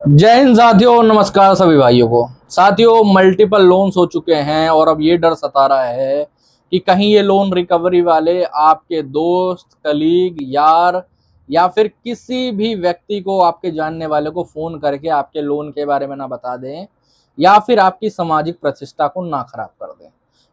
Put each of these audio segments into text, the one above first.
जय हिंद साथियों, नमस्कार सभी भाइयों को। साथियों, मल्टीपल लोन्स हो चुके हैं और अब ये डर सता रहा है कि कहीं ये लोन रिकवरी वाले आपके दोस्त, कलीग, यार या फिर किसी भी व्यक्ति को, आपके जानने वाले को फोन करके आपके लोन के बारे में ना बता दें या फिर आपकी सामाजिक प्रतिष्ठा को ना खराब कर दें।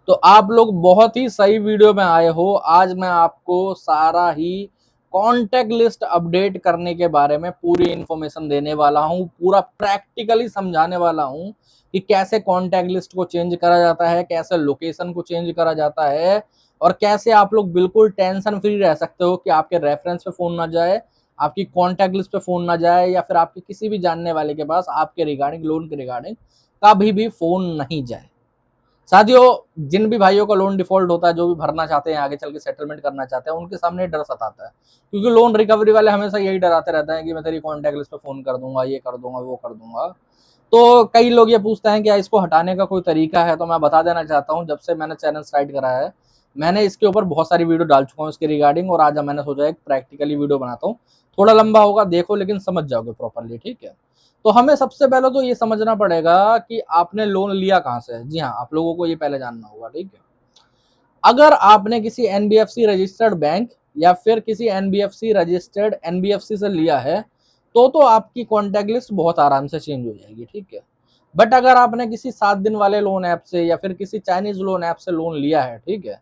तो आप लोग बहुत ही सही वीडियो में आए हो। आज मैं आपको सारा ही कॉन्टैक्ट लिस्ट अपडेट करने के बारे में पूरी इंफॉर्मेशन देने वाला हूं, पूरा प्रैक्टिकली समझाने वाला हूं कि कैसे कॉन्टैक्ट लिस्ट को चेंज करा जाता है, कैसे लोकेशन को चेंज करा जाता है और कैसे आप लोग बिल्कुल टेंशन फ्री रह सकते हो कि आपके रेफरेंस पे फोन ना जाए, आपकी कॉन्टैक्ट लिस्ट पे फोन ना जाए या फिर आपके किसी भी जानने वाले के पास आपके रिगार्डिंग, लोन के रिगार्डिंग कभी भी फोन नहीं जाए। साथियों, जिन भी भाइयों का लोन डिफॉल्ट होता है, जो भी भरना चाहते हैं, आगे चल के सेटलमेंट करना चाहते हैं, उनके सामने डर सताता है, क्योंकि लोन रिकवरी वाले हमेशा यही डराते रहते हैं कि मैं तेरी कॉन्टैक्ट लिस्ट पे फोन कर दूंगा, ये कर दूंगा, वो कर दूंगा। तो कई लोग ये पूछते हैं कि क्या इसको हटाने का कोई तरीका है। तो मैं बता देना चाहता हूँ, जब से मैंने चैनल स्टार्ट करा है, मैंने इसके ऊपर बहुत सारी वीडियो डाल चुका हूँ इसके रिगार्डिंग, और आज मैंने सोचा एक प्रैक्टिकली वीडियो बनाता हूँ। थोड़ा लंबा होगा, देखो, लेकिन समझ जाओगे प्रॉपरली, ठीक है। तो हमें सबसे पहले तो ये समझना पड़ेगा कि आपने लोन लिया कहां से। जी हाँ, आप लोगों को ये पहले जानना होगा, ठीक है। अगर आपने किसी एनबीएफसी रजिस्टर्ड बैंक या फिर किसी एनबीएफसी रजिस्टर्ड एनबीएफसी से लिया है तो आपकी कॉन्टैक्ट लिस्ट बहुत आराम से चेंज हो जाएगी, ठीक है। बट अगर आपने किसी 7 दिन वाले लोन ऐप से या फिर किसी चाइनीज लोन ऐप से लोन लिया है, ठीक है,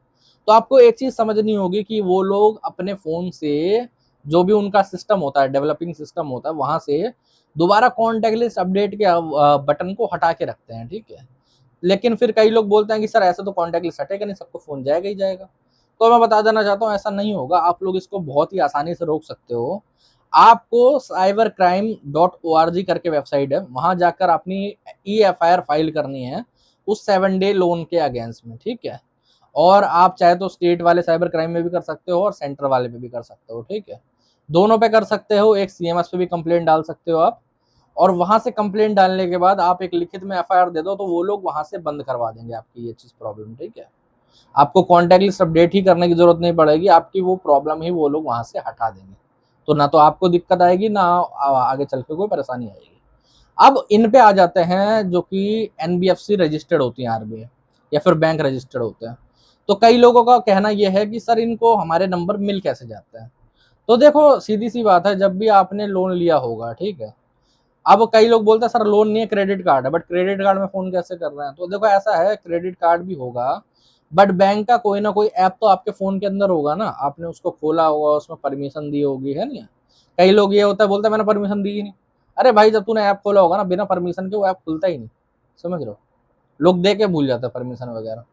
तो आपको एक चीज समझनी होगी कि वो लोग अपने फोन से, जो भी उनका सिस्टम होता है, डेवलपिंग सिस्टम होता है, वहां से दोबारा कॉन्टैक्ट लिस्ट अपडेट के बटन को हटा के रखते हैं, ठीक है। लेकिन फिर कई लोग बोलते हैं कि सर ऐसा तो कॉन्टैक्ट लिस्ट हटेगा नहीं, सबको फोन जाएगा ही जाएगा। तो मैं बता देना चाहता हूँ, ऐसा नहीं होगा। आप लोग इसको बहुत ही आसानी से रोक सकते हो। आपको cybercrime.org करके वेबसाइट है, वहां जाकर अपनी EFIR फाइल करनी है उस 7 डे लोन के अगेंस्ट में, ठीक है। और आप चाहे तो स्टेट वाले साइबर क्राइम में भी कर सकते हो और सेंटर वाले पे भी कर सकते हो, ठीक है। दोनों पे कर सकते हो। एक सीएमएस पे भी कंप्लेंट डाल सकते हो आप, और वहां से कंप्लेंट डालने के बाद आप एक लिखित में एफआईआर दे दो, तो वो लोग वहां से बंद करवा देंगे आपकी ये चीज, प्रॉब्लम, ठीक है। आपको कॉन्टैक्ट लिस्ट अपडेट ही करने की जरूरत नहीं पड़ेगी, आपकी वो प्रॉब्लम ही वो लोग वहां से हटा देंगे। तो ना तो आपको दिक्कत आएगी, ना आगे चल के कोई परेशानी आएगी। अब इन पे आ जाते हैं जो कि एनबीएफसी रजिस्टर्ड होती है, आरबीआई या फिर बैंक रजिस्टर्ड होते हैं। तो कई लोगों का कहना यह है कि सर इनको हमारे नंबर मिल कैसे जाते हैं। तो देखो, सीधी सी बात है, जब भी आपने लोन लिया होगा, ठीक है, अब कई लोग बोलते हैं सर लोन नहीं है, क्रेडिट कार्ड है। बट क्रेडिट कार्ड में फोन कैसे कर रहे हैं? तो देखो, ऐसा है, क्रेडिट कार्ड भी होगा, बट बैंक का कोई ना कोई ऐप तो आपके फोन के अंदर होगा ना, आपने उसको खोला होगा, उसमें परमिशन दी होगी, है नहीं। कई लोग ये होता है, बोलते हैं मैंने परमिशन दी ही नहीं। अरे भाई, जब तूने ऐप खोला होगा ना, बिना परमिशन के वो ऐप खुलता ही नहीं, समझ रहे हो। लोग दे के भूल जाते हैं परमिशन वगैरह।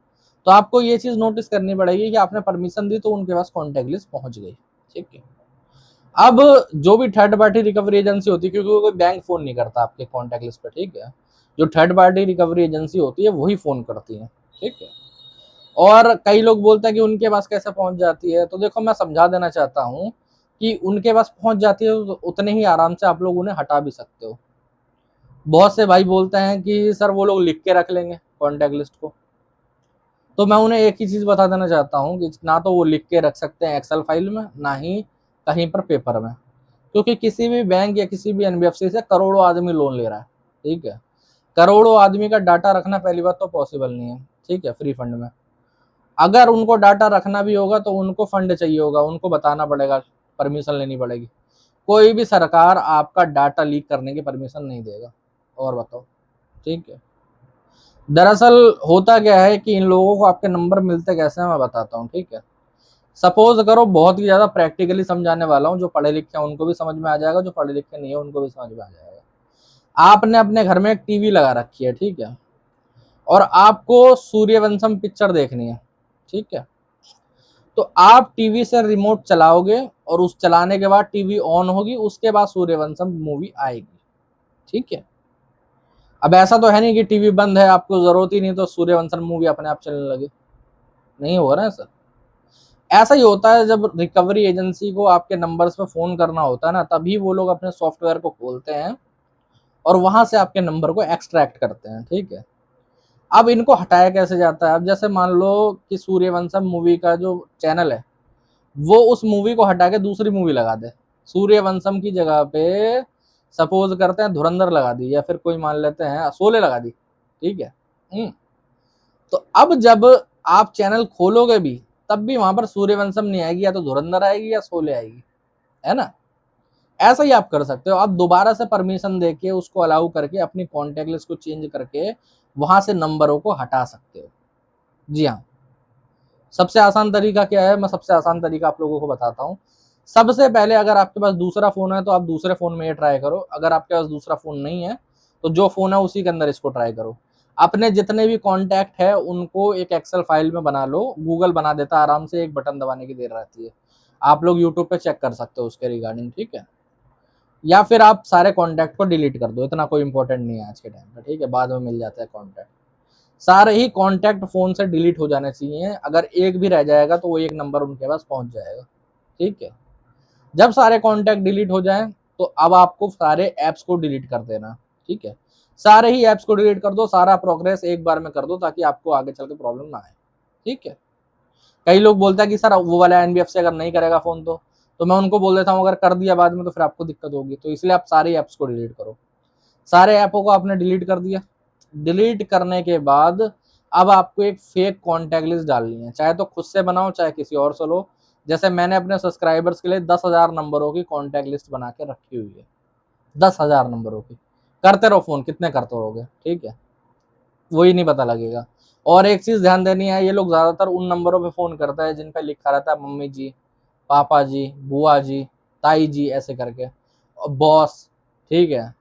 तो आपको ये चीज नोटिस करनी पड़ेगी कि आपने परमिशन दी तो उनके पास कॉन्टेक्ट लिस्ट पहुंच गई, ठीक है। अब जो भी थर्ड पार्टी रिकवरी एजेंसी होती है, क्योंकि कोई बैंक फोन नहीं करता आपके कॉन्टैक्ट लिस्ट पे, ठीक है, जो थर्ड पार्टी रिकवरी एजेंसी होती है वही फोन करती है, ठीक है। और कई लोग बोलते हैं कि उनके पास कैसे पहुंच जाती है। तो देखो, मैं समझा देना चाहता हूँ कि उनके पास पहुंच जाती है तो उतने ही आराम से आप लोग उन्हें हटा भी सकते हो। बहुत से भाई बोलते हैं कि सर वो लोग लिख के रख लेंगे कॉन्टैक्ट लिस्ट को। तो मैं उन्हें एक ही चीज बता देना चाहता हूँ कि ना तो वो लिख के रख सकते हैं एक्सेल फाइल में, ना ही कहीं पर पेपर में, क्योंकि किसी भी बैंक या किसी भी एनबीएफसी से करोड़ों आदमी लोन ले रहा है, ठीक है। करोड़ों आदमी का डाटा रखना पहली बात तो पॉसिबल नहीं है, ठीक है, फ्री फंड में। अगर उनको डाटा रखना भी होगा तो उनको फंड चाहिए होगा, उनको बताना पड़ेगा, परमिशन लेनी पड़ेगी। कोई भी सरकार आपका डाटा लीक करने की परमिशन नहीं देगा। और बताओ, ठीक है। दरअसल होता क्या है कि इन लोगों को आपके नंबर मिलते कैसे हैं, मैं बताता हूँ, ठीक है। सपोज करो, बहुत ही ज्यादा प्रैक्टिकली समझाने वाला हूँ, जो पढ़े लिखे हैं उनको भी समझ में आ जाएगा, जो पढ़े लिखे नहीं है उनको भी समझ में आ जाएगा। आपने अपने घर में एक टीवी लगा रखी है, ठीक है, और आपको सूर्यवंशम पिक्चर देखनी है, ठीक है। तो आप टीवी से रिमोट चलाओगे और उस चलाने के बाद टीवी ऑन होगी, उसके बाद सूर्यवंशम मूवी आएगी, ठीक है। अब ऐसा तो है नहीं कि टीवी बंद है, आपको जरूरत ही नहीं तो सूर्यवंशम मूवी अपने आप चलने लगे, नहीं होगा ना ऐसा। ऐसा ही होता है, जब रिकवरी एजेंसी को आपके नंबर्स पे फोन करना होता है ना, तभी वो लोग अपने सॉफ्टवेयर को खोलते हैं और वहां से आपके नंबर को एक्सट्रैक्ट करते हैं, ठीक है। अब इनको हटाया कैसे जाता है? अब जैसे मान लो कि सूर्यवंशम मूवी का जो चैनल है, वो उस मूवी को हटा के दूसरी मूवी लगा दे, सूर्यवंशम की जगह पे सपोज करते हैं धुरंधर लगा दी या फिर कोई मान लेते हैं शोले लगा दी, ठीक है। तो अब जब आप चैनल खोलोगे भी तब भी वहां पर सूर्यवंशम नहीं आएगी, या तो धुरंधर आएगी या शोले आएगी, है ना। ऐसा ही आप कर सकते हो, आप दोबारा से परमिशन देके उसको अलाउ करके अपनी कॉन्टेक्ट लिस्ट को चेंज करके वहां से नंबरों को हटा सकते हो। जी हाँ, सबसे आसान तरीका क्या है, मैं सबसे आसान तरीका आप लोगों को बताता हूँ। सबसे पहले अगर आपके पास दूसरा फोन है तो आप दूसरे फोन में ये ट्राई करो, अगर आपके पास दूसरा फोन नहीं है तो जो फोन है उसी के अंदर इसको ट्राई करो। अपने जितने भी कॉन्टैक्ट है उनको एक एक्सेल फाइल में बना लो, गूगल बना देता है आराम से, एक बटन दबाने की देर रहती है। आप लोग यूट्यूब पे चेक कर सकते हो उसके रिगार्डिंग, ठीक है। या फिर आप सारे कॉन्टैक्ट को डिलीट कर दो, इतना कोई इंपॉर्टेंट नहीं है आज के टाइम पे, ठीक है, बाद में मिल जाता है कॉन्टैक्ट। सारे ही कॉन्टैक्ट फोन से डिलीट हो जाने चाहिए, अगर एक भी रह जाएगा तो वो एक नंबर उनके पास पहुंच जाएगा, ठीक है। जब सारे कॉन्टैक्ट डिलीट हो जाएं तो अब आपको सारे ऐप्स को डिलीट कर देना, ठीक है। सारे ही ऐप्स को डिलीट कर दो, सारा प्रोग्रेस एक बार में कर दो ताकि आपको आगे चल के प्रॉब्लम ना आए, ठीक है। कई लोग बोलते हैं कि सर वो वाला एनबीएफसी अगर नहीं करेगा फोन तो मैं उनको बोल देता हूँ अगर कर दिया बाद में तो फिर आपको दिक्कत होगी, तो इसलिए आप सारे ऐप्स को डिलीट करो। सारे ऐपों को आपने डिलीट कर दिया, डिलीट करने के बाद अब आपको एक फेक कॉन्टैक्ट लिस्ट डालनी है, चाहे तो खुद से बनाओ चाहे किसी और से लो। जैसे मैंने अपने सब्सक्राइबर्स के लिए 10,000 नंबरों की कॉन्टैक्ट लिस्ट बना के रखी हुई है, 10,000 नंबरों की। करते रहो फोन, कितने करते रहोगे, ठीक है, वही नहीं पता लगेगा। और एक चीज ध्यान देनी है, ये लोग ज्यादातर उन नंबरों पे फोन करता है जिन पे लिखा रहता है मम्मी जी, पापा जी, बुआ जी, ताई जी, ऐसे करके, बॉस, ठीक है,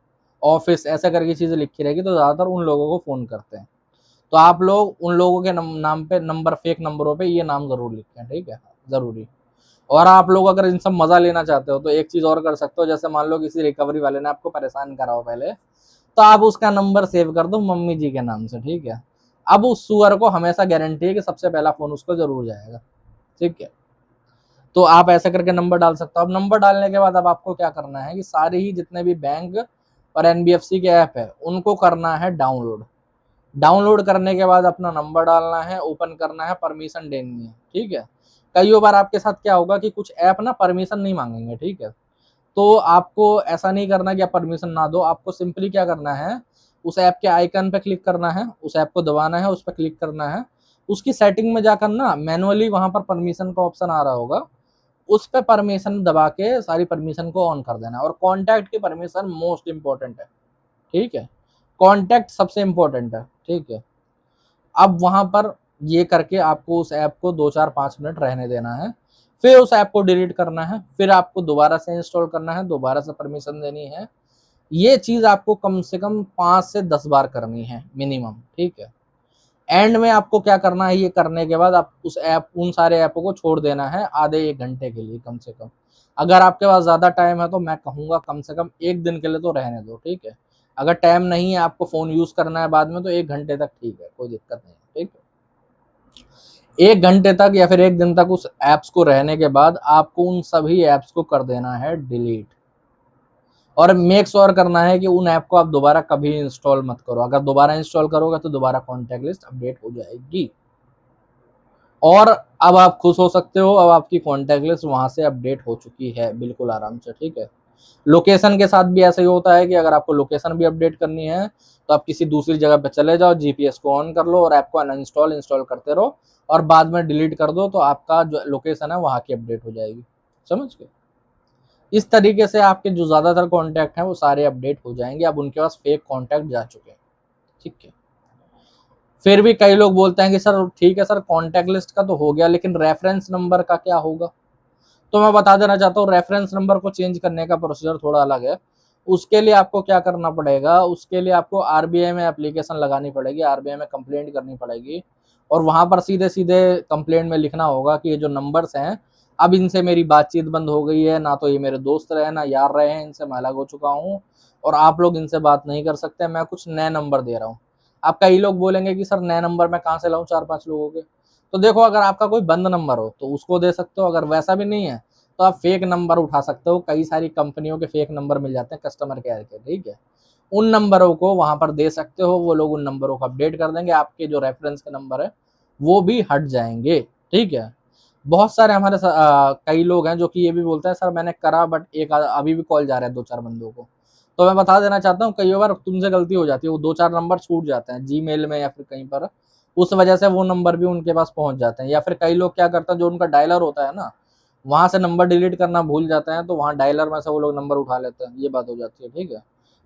ऑफिस, ऐसा करके चीजें लिखी रहेगी तो ज्यादातर उन लोगों को फोन करते हैं। तो आप लोग उन लोगों के नाम पे नंबर, फेक नंबरों पे ये नाम जरूर लिखें, ठीक है, जरूरी। और आप लोग अगर इन सब मजा लेना चाहते हो तो एक चीज और कर सकते हो, जैसे मान लो किसी रिकवरी वाले ने आपको परेशान करा हो पहले, तो आप उसका नंबर सेव कर दो मम्मी जी के नाम से, ठीक है। अब उस सुअर को हमेशा गारंटी है कि सबसे पहला फोन उसको जरूर जाएगा, ठीक है। तो आप ऐसा करके नंबर डाल सकते हो। अब नंबर डालने के बाद अब आपको क्या करना है कि सारे ही जितने भी बैंक और एनबीएफसी के ऐप है उनको करना है डाउनलोड। डाउनलोड करने के बाद अपना नंबर डालना है, ओपन करना है, परमिशन देनी है, ठीक है। कई बार आपके साथ क्या होगा कि कुछ ऐप ना परमिशन नहीं मांगेंगे, ठीक है। तो आपको ऐसा नहीं करना कि आप परमिशन ना दो, आपको सिंपली क्या करना है, उस ऐप के आइकन पे क्लिक करना है, उस ऐप को दबाना है, उस पर क्लिक करना है, उसकी सेटिंग में जाकर ना मैनुअली वहां पर परमिशन का ऑप्शन आ रहा होगा, उस पे परमिशन दबा के सारी परमिशन को ऑन कर देना है। और कॉन्टैक्ट की परमिशन मोस्ट इंपॉर्टेंट है, ठीक है, कॉन्टैक्ट सबसे इंपॉर्टेंट है, ठीक है। अब वहां पर ये करके आपको उस ऐप को 2-4-5 मिनट रहने देना है, फिर उस ऐप को डिलीट करना है, फिर आपको दोबारा से इंस्टॉल करना है, दोबारा से परमिशन देनी है। ये चीज आपको कम से कम 5 से 10 बार करनी है मिनिमम, ठीक है। एंड में आपको क्या करना है, ये करने के बाद आप उस ऐप, उन सारे ऐपों को छोड़ देना है आधे 1 घंटे के लिए कम से कम। अगर आपके पास ज्यादा टाइम है तो मैं कहूंगा कम से कम 1 दिन के लिए तो रहने दो, ठीक है। अगर टाइम नहीं है, आपको फोन यूज करना है बाद में, तो 1 घंटे तक ठीक है, कोई दिक्कत नहीं है, ठीक है। 1 घंटे तक या फिर 1 दिन तक उस एप्स को रहने के बाद आपको उन सभी एप्स को कर देना है डिलीट। और मेक श्योर करना है कि उन ऐप को आप दोबारा कभी इंस्टॉल मत करो, अगर दोबारा इंस्टॉल करोगे तो दोबारा कॉन्टैक्ट लिस्ट अपडेट हो जाएगी। और अब आप खुश हो सकते हो, अब आपकी कॉन्टैक्ट लिस्ट वहां से अपडेट हो चुकी है बिल्कुल आराम से, ठीक है। लोकेशन के साथ भी ऐसा ही होता है कि अगर आपको लोकेशन भी अपडेट करनी है तो आप किसी दूसरी जगह पे चले जाओ, जीपीएस को ऑन कर लो और ऐप को अनइंस्टॉल इंस्टॉल करते रहो, और बाद में डिलीट कर दो तो आपका जो लोकेशन है वहां की अपडेट हो जाएगी, समझ गए। इस तरीके से आपके जो ज्यादातर कॉन्टैक्ट हैं वो सारे अपडेट हो जाएंगे, अब उनके पास फेक कॉन्टैक्ट जा चुके हैं, ठीक है। फिर भी कई लोग बोलते हैं कि सर ठीक है सर, कॉन्टैक्ट लिस्ट का तो हो गया लेकिन रेफरेंस नंबर का क्या होगा। तो मैं बता देना चाहता हूँ, रेफरेंस नंबर को चेंज करने का प्रोसीजर थोड़ा अलग है। उसके लिए आपको क्या करना पड़ेगा, उसके लिए आपको आरबीआई में एप्लीकेशन लगानी पड़ेगी, आरबीआई में कंप्लेंट करनी पड़ेगी, और वहां पर सीधे सीधे कंप्लेंट में लिखना होगा कि ये जो नंबर्स हैं अब इनसे मेरी बातचीत बंद हो गई है, ना तो ये मेरे दोस्त रहे ना यार रहे हैं, इनसे मैं अलग हो चुका हूँ और आप लोग इनसे बात नहीं कर सकते, मैं कुछ नए नंबर दे रहा हूँ। अब कई लोग बोलेंगे कि सर नए नंबर मैं कहाँ से लाऊं 4-5 लोगों के। तो देखो, अगर आपका कोई बंद नंबर हो तो उसको दे सकते हो, अगर वैसा भी नहीं है तो आप फेक नंबर उठा सकते हो, कई सारी कंपनियों के फेक नंबर मिल जाते हैं कस्टमर केयर के, ठीक है। उन नंबरों को वहां पर दे सकते हो, वो लोग उन नंबरों को अपडेट कर देंगे, आपके जो रेफरेंस के नंबर है वो भी हट जाएंगे, ठीक है। बहुत सारे हमारे कई लोग हैं जो कि ये भी बोलते हैं सर मैंने करा बट एक अभी भी कॉल जा रहा है 2-4 बंदों को। तो मैं बता देना चाहता हूँ, कई बार तुमसे गलती हो जाती है, वो 2-4 नंबर छूट जाते हैं जीमेल में या फिर कहीं पर, उस वजह से वो नंबर भी उनके पास पहुंच जाते हैं। या फिर कई लोग क्या करते हैं, जो उनका डायलर होता है ना, वहां से नंबर डिलीट करना भूल जाते हैं, तो वहां डायलर में से वो लोग नंबर उठा लेते हैं, ये बात हो जाती है। ठीक है,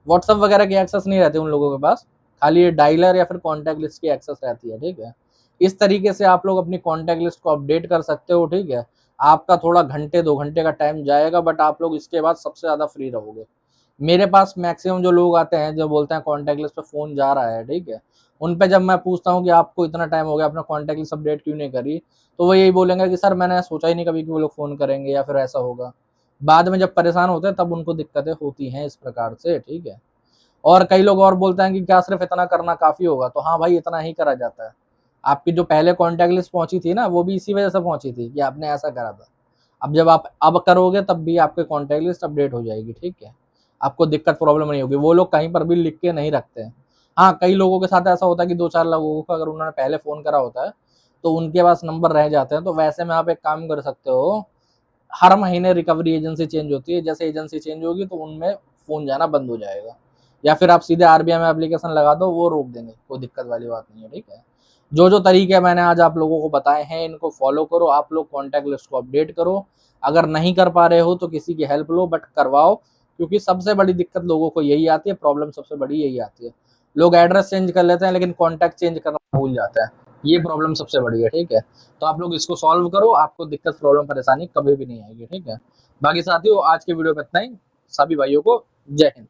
व्हाट्सअप वगैरह की एक्सेस नहीं रहती उन लोगों के पास, खाली ये डायलर या फिर कॉन्टैक्ट लिस्ट की एक्सेस रहती है। ठीक है, इस तरीके से आप लोग अपनी कॉन्टैक्ट लिस्ट को अपडेट कर सकते हो। ठीक है, आपका थोड़ा घंटे 2 घंटे का टाइम जाएगा, बट आप लोग इसके बाद सबसे ज्यादा फ्री रहोगे। मेरे पास मैक्सिमम जो लोग आते हैं, जो बोलते हैं कॉन्टैक्ट लिस्ट पे फोन जा रहा है, ठीक है, उन पे जब मैं पूछता हूँ कि आपको इतना टाइम हो गया, अपना कॉन्टैक्ट लिस्ट अपडेट क्यों नहीं करी, तो वो यही बोलेंगे कि सर मैंने सोचा ही नहीं कभी कि वो लोग फोन करेंगे या फिर ऐसा होगा। बाद में जब परेशान होते हैं तब उनको दिक्कतें होती हैं इस प्रकार से। ठीक है, और कई लोग और बोलते हैं कि क्या सिर्फ इतना करना काफी होगा, तो हाँ भाई, इतना ही करा जाता है। आपकी जो पहले कॉन्टैक्ट लिस्ट पहुंची थी ना, वो भी इसी वजह से पहुंची थी कि आपने ऐसा करा था। अब जब आप अब करोगे तब भी आपके कॉन्टैक्ट लिस्ट अपडेट हो जाएगी। ठीक है, आपको दिक्कत प्रॉब्लम नहीं होगी। वो लोग कहीं पर भी लिख के नहीं रखते हैं। हाँ, कई लोगों के साथ ऐसा होता है कि 2-4 लोगों को अगर उन्होंने पहले फोन करा होता है तो उनके पास नंबर रह जाते हैं, तो वैसे में आप एक काम कर सकते हो, हर महीने रिकवरी एजेंसी चेंज होती है, जैसे एजेंसी चेंज होगी तो उनमें फोन जाना बंद हो जाएगा। या फिर आप सीधे आरबीआई में एप्लीकेशन लगा दो, वो रोक देंगे, कोई दिक्कत वाली बात नहीं है। ठीक है, जो जो तरीके मैंने आज आप लोगों को बताए हैं, इनको फॉलो करो, आप लोग कॉन्टैक्ट लिस्ट को अपडेट करो। अगर नहीं कर पा रहे हो तो किसी की हेल्प लो, बट करवाओ, क्योंकि सबसे बड़ी दिक्कत लोगों को यही आती है, प्रॉब्लम सबसे बड़ी यही आती है। लोग एड्रेस चेंज कर लेते हैं लेकिन कॉन्टैक्ट चेंज करना भूल जाते हैं, ये प्रॉब्लम सबसे बड़ी है। ठीक है, तो आप लोग इसको सॉल्व करो, आपको दिक्कत प्रॉब्लम परेशानी कभी भी नहीं आएगी। ठीक है, बाकी साथियों, आज के वीडियो में इतना ही। सभी भाइयों को जय हिंद।